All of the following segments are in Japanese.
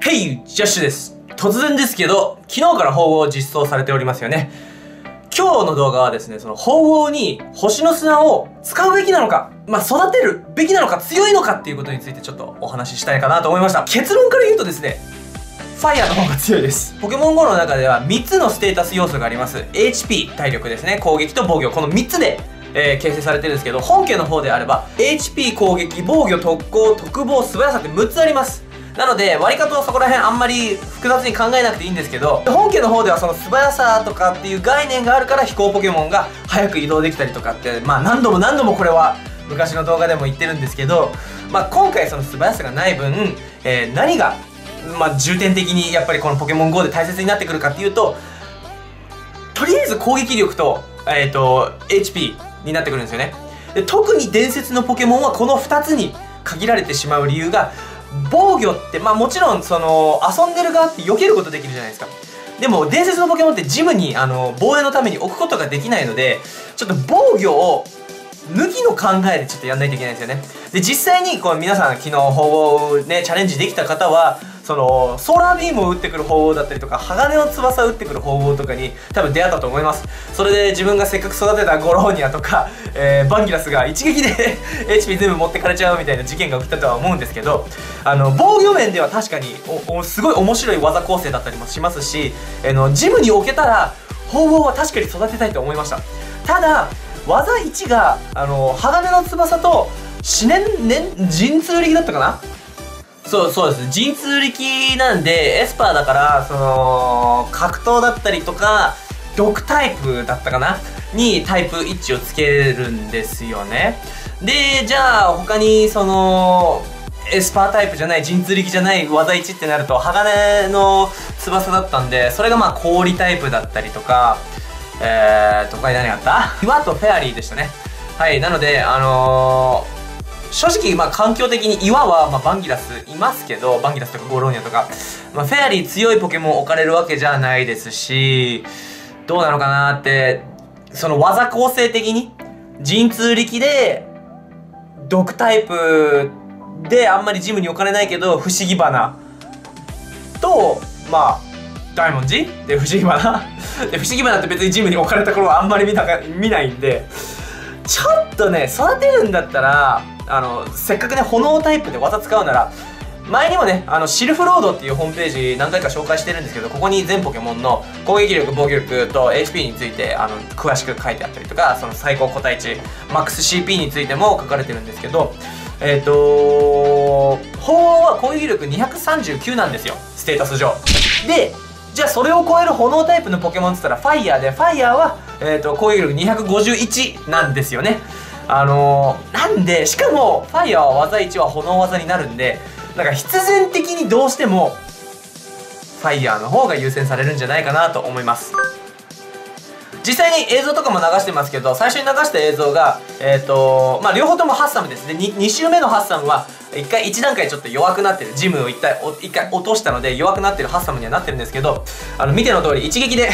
ヘイジャッシュです。突然ですけど、昨日から縫合を実装されておりますよね。今日の動画はですね、その縫合に星の砂を使うべきなのか、育てるべきなのか、強いのかっていうことについてちょっとお話ししたいかなと思いました。結論から言うとですね、ファイヤーの方が強いです。ポケモン GO の中では3つのステータス要素があります。HP、体力ですね、攻撃と防御、この3つで形成されてるんですけど、本家の方であれば HP、攻撃、防御、特攻、特防、素早さって6つあります。なので割り方はそこら辺あんまり複雑に考えなくていいんですけど、本家の方ではその素早さとかっていう概念があるから飛行ポケモンが早く移動できたりとかって、何度もこれは昔の動画でも言ってるんですけど、今回その素早さがない分、何が重点的にやっぱりこのポケモン GO で大切になってくるかっていうと、とりあえず攻撃力と、HP になってくるんですよね。で、特に伝説のポケモンはこの2つに限られてしまう理由が、防御ってもちろんその遊んでる側って避けることできるじゃないですか。でも伝説のポケモンってジムに防衛のために置くことができないので、ちょっと防御を抜きの考えでちょっとやんないといけないんですよね。で、実際にこう皆さん昨日縫合ねチャレンジできた方は、そのソーラービームを打ってくる縫合だったりとか、鋼の翼を打ってくる縫合とかに多分出会ったと思います。それで自分がせっかく育てたゴローニャとか、バンギラスが一撃でHP 全部持ってかれちゃうみたいな事件が起きたとは思うんですけど、防御面では確かにすごい面白い技構成だったりもしますし、ジムに置けたら縫合は確かに育てたいと思いました。ただ技1が鋼の翼と神通力だったかな。そうです。神通力なんで、エスパーだから、その、格闘だったりとか、毒タイプだったかなにタイプ1をつけるんですよね。で、じゃあ、他に、その、エスパータイプじゃない、神通力じゃない技1ってなると、鋼の翼だったんで、それが氷タイプだったりとか、他に何があった？岩とフェアリーでしたね。はい、なので、正直環境的に岩はバンギラスいますけど、バンギラスとかゴローニャとか、フェアリー強いポケモン置かれるわけじゃないですし、どうなのかなって、その技構成的に神通力で毒タイプであんまりジムに置かれないけど不思議花と大文字で不思議花で、不思議花って別にジムに置かれた頃はあんまり見ないんで、ちょっとね育てるんだったらせっかくね炎タイプで技使うなら、前にもねシルフロードっていうホームページ何回か紹介してるんですけど、ここに全ポケモンの攻撃力、防御力と HP について詳しく書いてあったりとか、その最高個体値マックス CP についても書かれてるんですけど、鳳凰は攻撃力239なんですよ、ステータス上で。じゃあそれを超える炎タイプのポケモンって言ったらファイヤーで、ファイヤーは、攻撃力251なんですよね。なんで、しかもファイヤーは技1は炎技になるんで、必然的にどうしてもファイヤーの方が優先されるんじゃないかなと思います。実際に映像とかも流してますけど、最初に流した映像が両方ともハッサムです。で 2周目のハッサムは1段階ちょっと弱くなってる、ジムを一回落としたので弱くなってるハッサムにはなってるんですけど、見ての通り一撃で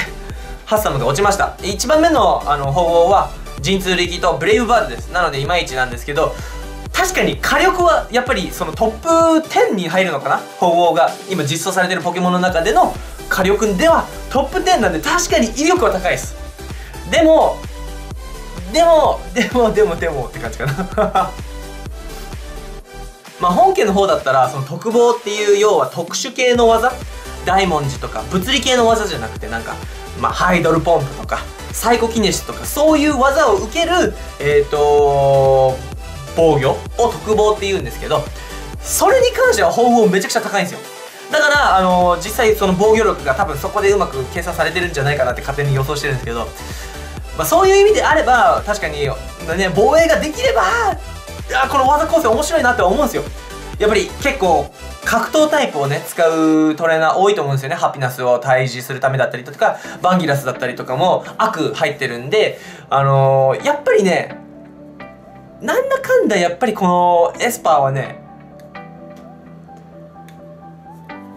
ハッサムが落ちました。1番目の鳳凰は神通力とブレイブバードです。なのでいまいちなんですけど、確かに火力はやっぱりそのトップ10に入るのかな、鳳凰が今実装されてるポケモンの中での火力ではトップ10なんで、確かに威力は高いです。でもって感じかな本家の方だったら、その特防っていう要は特殊系の技、大文字とか物理系の技じゃなくて、ハイドルポンプとかサイコキネシスとか、そういう技を受ける防御を特防っていうんですけど、それに関しては鳳凰めちゃくちゃ高いんですよ。だから実際その防御力が多分そこでうまく計算されてるんじゃないかなって勝手に予想してるんですけど、そういう意味であれば確かにね、防衛ができればこの技構成面白いなって思うんですよ。やっぱり結構格闘タイプをね使うトレーナー多いと思うんですよね。ハピナスを退治するためだったりとか、バンギラスだったりとかも悪入ってるんで、やっぱりね、なんだかんだやっぱりこのエスパーはね、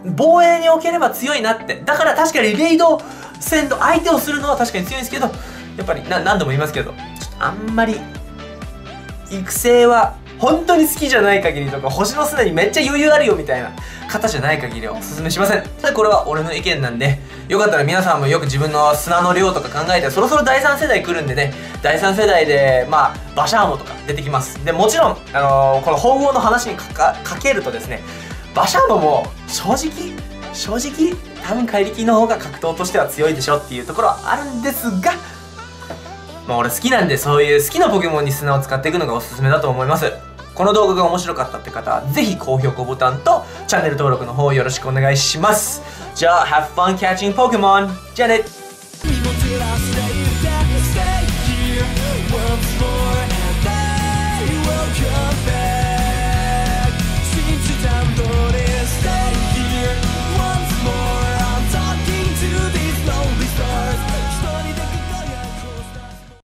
防衛におければ強いなって。だから確かにレイド戦の相手をするのは確かに強いんですけど、やっぱり何度も言いますけど、ちょっとあんまり育成は本当に好きじゃない限りとか、星の砂にめっちゃ余裕あるよみたいな方じゃない限りはおすすめしません。ただこれは俺の意見なんで、よかったら皆さんもよく自分の砂の量とか考えて、そろそろ第3世代来るんでね、第3世代で、まあ、バシャーモとか出てきます。で、もちろん、この縫合の話にかけるとですね、バシャーモも正直、多分怪力の方が格闘としては強いでしょっていうところはあるんですが、まあ俺好きなんで、そういう好きなポケモンに砂を使っていくのがおすすめだと思います。この動画が面白かったって方は、ぜひ高評価ボタンとチャンネル登録の方よろしくお願いします。じゃあ、have fun catching Pokemon! じゃあね。